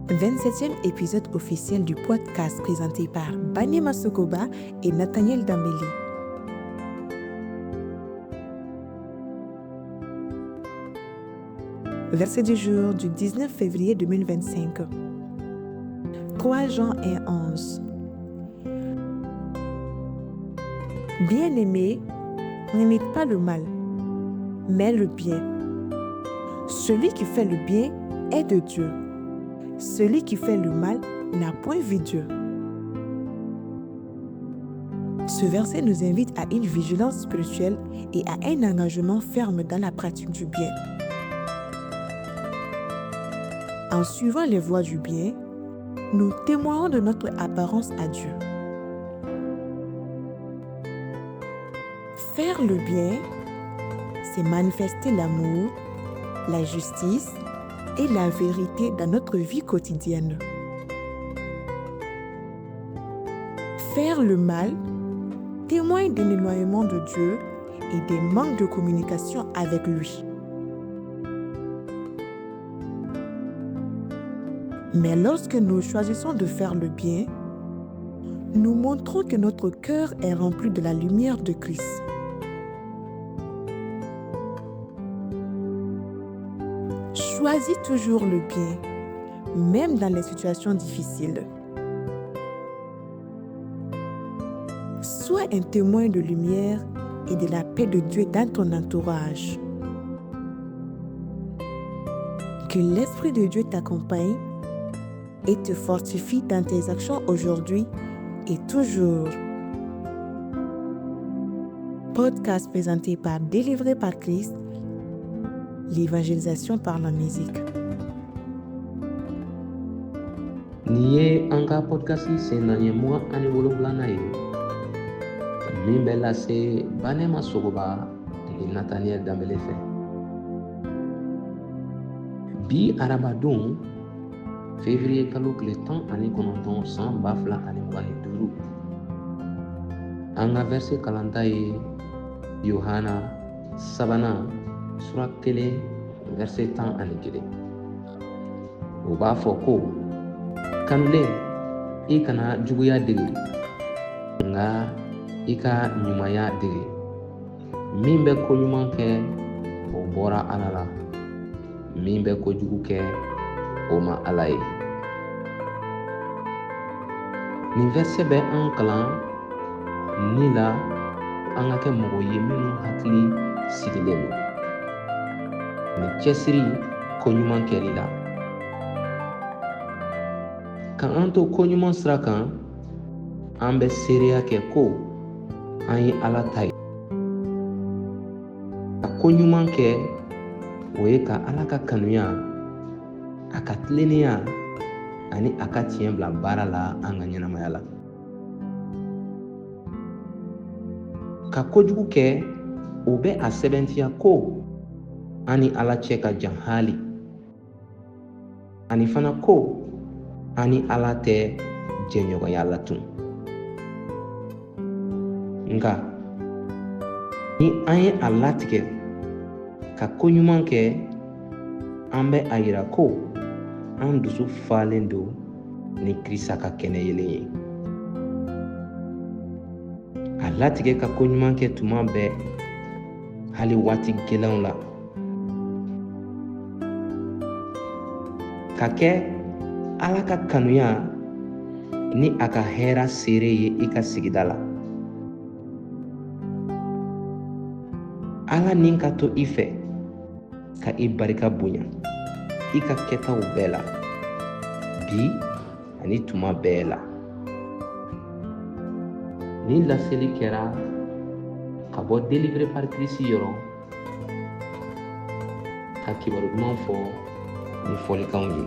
27e épisode officiel du podcast présenté par Banyema Sokoba et Nathaniel Dambélé. Verset du jour du 19 février 2025. 3 Jean 1:11. Bien-aimés, n'imite pas le mal, mais le bien. Celui qui fait le bien est de Dieu. Celui qui fait le mal n'a point vu Dieu. Ce verset nous invite à une vigilance spirituelle et à un engagement ferme dans la pratique du bien. En suivant les voies du bien, nous témoignons de notre apparence à Dieu. Faire le bien, c'est manifester l'amour, la justice et la vérité dans notre vie quotidienne. Faire le mal témoigne d'un éloignement de Dieu et des manques de communication avec lui. Mais lorsque nous choisissons de faire le bien, nous montrons que notre cœur est rempli de la lumière de Christ. Choisis toujours le bien, même dans les situations difficiles. Sois un témoin de lumière et de la paix de Dieu dans ton entourage. Que l'Esprit de Dieu t'accompagne et te fortifie dans tes actions aujourd'hui et toujours. Podcast présenté par Délivré par Christ, l'évangélisation par la musique. Niye anga podcast c'est nanye moi ani wolofla na ye. Min bɛ lase Banyema Sokoba ni Nathaniel Dambélé fɛ. Bi arabadon février kalo tile 19 san 2025. An ka verset kalanta ye Yohana 3 sura 1 verset 11. O b'a fɔ ko kanulen i kana juguya dege nka i ka ɲumanya dege. Min bɛ ko ɲuman kɛ o bɔra Ala la. Min bɛ ko jugu kɛ o ma Ala ye. Nin verset bɛ an kalan ni la an ka kɛ mɔgɔ ye minnu hakili sigilen don. Ni cɛsiri ko ɲuman kɛli la. Ka an to ko ɲuman sira kan, an bɛ seereya kɛ ko an ye Ala ta ye. Ka ko ɲuman kɛ o ye ka Ala ka kanuya, a ka tilennenya ani a ka tiɲɛ bila baara la an ka ɲɛnamaya la. Ka kojugu kɛ o bɛ a sɛbɛntiya ko an ni Ala cɛ ka jan hali. Ani fana ko an ni Ala tɛ jɛɲɔgɔnya la tun. Nka ni an ye a latigɛ ka ko ɲuman kɛ, an bɛ a yira ko an dusu falen don ni Kirisa ka kɛnɛ yelen ye. A latigɛ ka ko ɲuman kɛ tuma bɛɛ, hali waati gɛlɛnw la. Ka kɛ Ala ka kanuya ni a ka hɛra seere ye i ka sigida la. Ala nin ka to i fɛ ka i barika bonya i ka kɛtaw bɛɛ la, bi ani tuma bɛɛ la. Ni laseli kɛra ka bɔ Délivré par Christ yɔrɔ, ka kibaru duman fɔ ni fɔlikanw ye.